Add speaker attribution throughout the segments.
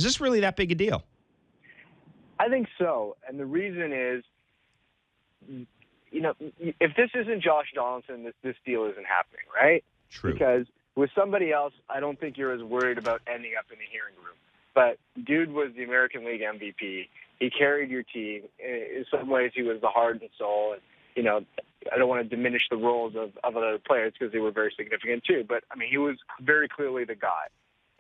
Speaker 1: Is this really that big a deal?
Speaker 2: I think so. And the reason is, if this isn't Josh Donaldson, this deal isn't happening, right?
Speaker 1: True.
Speaker 2: Because with somebody else, I don't think you're as worried about ending up in the hearing room. But dude was the American League MVP. He carried your team. In some ways, he was the heart and soul. And, I don't want to diminish the roles of other players because they were very significant too. But, he was very clearly the guy.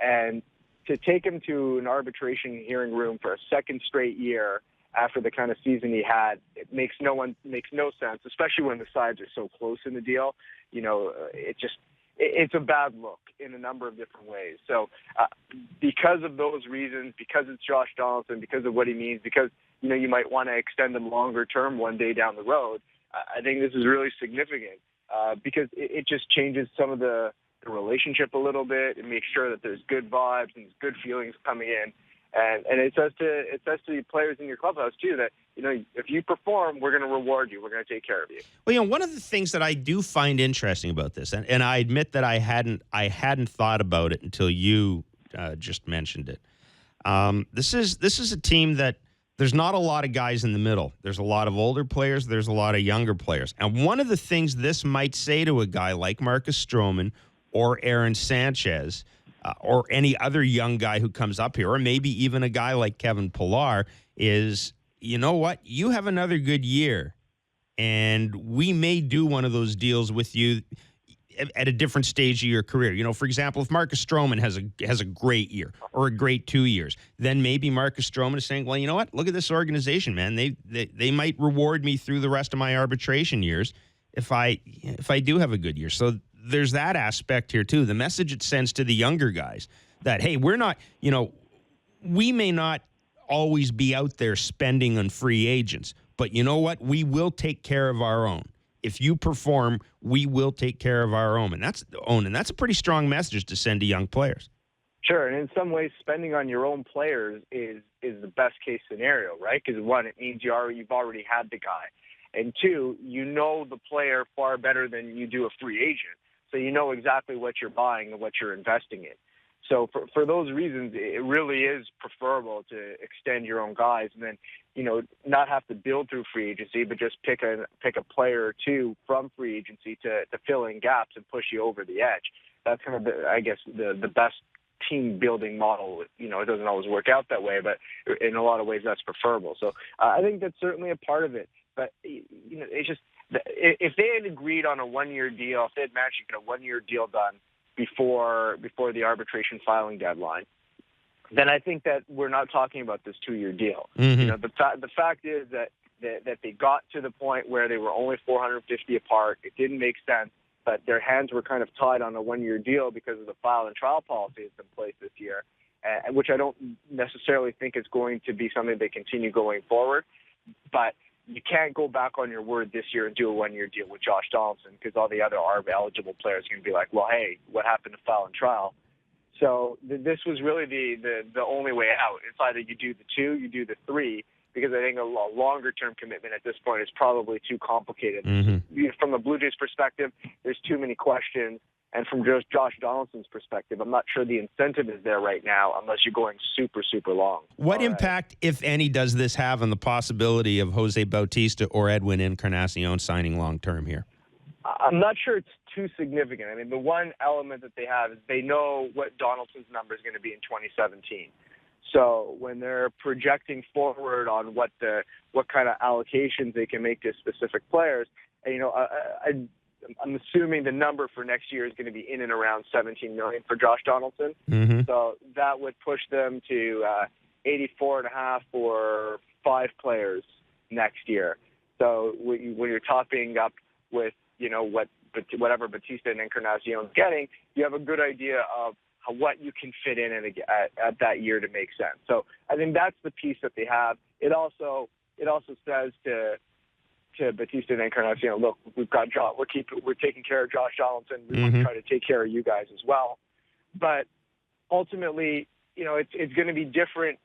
Speaker 2: And to take him to an arbitration hearing room for a second straight year after the kind of season he had, it makes no sense, especially when the sides are so close in the deal. It's a bad look in a number of different ways. So because of those reasons, because it's Josh Donaldson, because of what he means, because, you might want to extend him longer term one day down the road, I think this is really significant because it just changes some of the relationship a little bit and makes sure that there's good vibes and good feelings coming in. And it says to the players in your clubhouse too that if you perform, we're going to reward you. We're going to take care of you.
Speaker 1: Well, one of the things that I do find interesting about this, and I admit that I hadn't thought about it until you just mentioned it. This is a team that there's not a lot of guys in the middle. There's a lot of older players. There's a lot of younger players. And one of the things this might say to a guy like Marcus Stroman or Aaron Sanchez, or any other young guy who comes up here, or maybe even a guy like Kevin Pillar, is, you know what? You have another good year, and we may do one of those deals with you at a different stage of your career. For example, if Marcus Stroman has a great year or a great 2 years, then maybe Marcus Stroman is saying, well, you know what? Look at this organization, man. They might reward me through the rest of my arbitration years if I do have a good year. So there's that aspect here too. The message it sends to the younger guys that, hey, we're not, we may not always be out there spending on free agents, but you know what? We will take care of our own. If you perform, we will take care of our own. And that's a pretty strong message to send to young players.
Speaker 2: Sure. And in some ways, spending on your own players is the best case scenario, right? Because one, it means you've already had the guy. And two, the player far better than you do a free agent. So you know exactly what you're buying and what you're investing in. So for those reasons, it really is preferable to extend your own guys and then, not have to build through free agency, but just pick a player or two from free agency to fill in gaps and push you over the edge. That's kind of, the best team building model. It doesn't always work out that way, but in a lot of ways that's preferable. So I think that's certainly a part of it. But, it's just, if they had agreed on a one-year deal, if they had managed to get a one-year deal done before the arbitration filing deadline, then I think that we're not talking about this 2-year deal.
Speaker 1: Mm-hmm.
Speaker 2: The fact is that they got to the point where they were only $450 apart. It didn't make sense, but their hands were kind of tied on a one-year deal because of the file and trial policy that's in place this year, which I don't necessarily think is going to be something they continue going forward. But you can't go back on your word this year and do a one-year deal with Josh Donaldson because all the other ARB-eligible players are going to be like, well, hey, what happened to file and trial? So this was really the only way out. It's either you do the 2, you do the 3, because I think a longer-term commitment at this point is probably too complicated.
Speaker 1: Mm-hmm.
Speaker 2: From the Blue Jays' perspective, there's too many questions. And from just Josh Donaldson's perspective, I'm not sure the incentive is there right now unless you're going super, super long.
Speaker 1: What impact, if any, does this have on the possibility of Jose Bautista or Edwin Encarnacion signing long-term here?
Speaker 2: I'm not sure it's too significant. I mean, the one element that they have is they know what Donaldson's number is going to be in 2017. So when they're projecting forward on what kind of allocations they can make to specific players, I'm assuming the number for next year is going to be in and around $17 million for Josh Donaldson.
Speaker 1: Mm-hmm.
Speaker 2: So that would push them to 84.5 for 5 players next year. So when you're topping up with whatever Bautista and Encarnacion is getting, you have a good idea of what you can fit in at that year to make sense. So I think that's the piece that they have. It also says to Bautista and Encarnacion, look, we've got we're taking care of Josh Donaldson. We want to try to take care of you guys as well. But ultimately, it's going to be different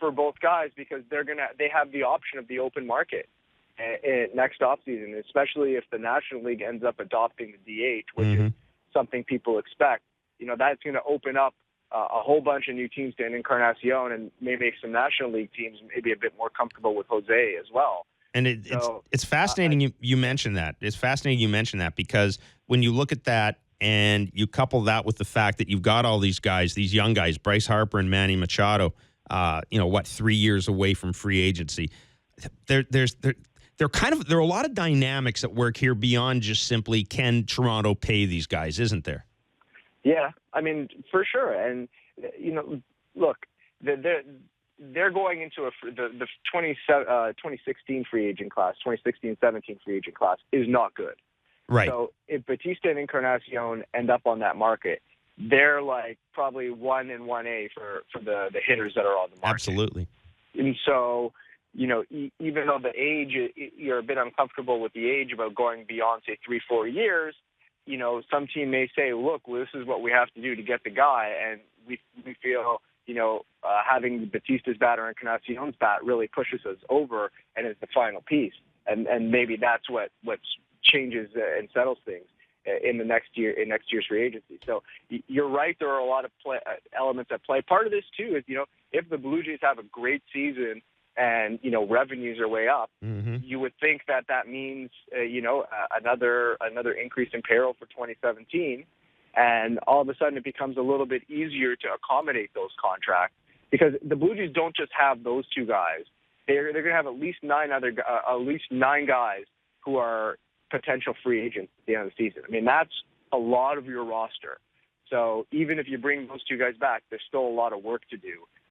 Speaker 2: for both guys because they have the option of the open market next offseason, especially if the National League ends up adopting the DH, which is something people expect. That's going to open up a whole bunch of new teams to Encarnacion and maybe make some National League teams maybe a bit more comfortable with Jose as well.
Speaker 1: And it's fascinating you mentioned that. It's fascinating you mentioned that because when you look at that and you couple that with the fact that you've got all these guys, these young guys, Bryce Harper and Manny Machado, 3 years away from free agency. There are a lot of dynamics at work here beyond just simply can Toronto pay these guys, isn't there?
Speaker 2: Yeah, I mean, for sure. And, look, they're going into the 2016 free agent class, 2016-17 free agent class is not good.
Speaker 1: Right.
Speaker 2: So if Bautista and Encarnacion end up on that market, they're like probably 1 and 1A for the hitters that are on the market.
Speaker 1: Absolutely.
Speaker 2: And so, even though the age, you're a bit uncomfortable with the age about going beyond, say, 3-4 years, some team may say, look, well, this is what we have to do to get the guy. And we feel, having Bautista's bat or Encarnacion's bat really pushes us over and is the final piece. And maybe that's what changes and settles things in next year's free agency. So you're right. There are a lot of elements at play. Part of this too is, if the Blue Jays have a great season and, revenues are way up, you would think that means, another increase in payroll for 2017. And all of a sudden it becomes a little bit easier to accommodate those contracts because the Blue Jays don't just have those two guys. They're going to have at least nine guys who are potential free agents at the end of the season. I mean, that's a lot of your roster. So even if you bring those two guys back, there's still a lot of work to do.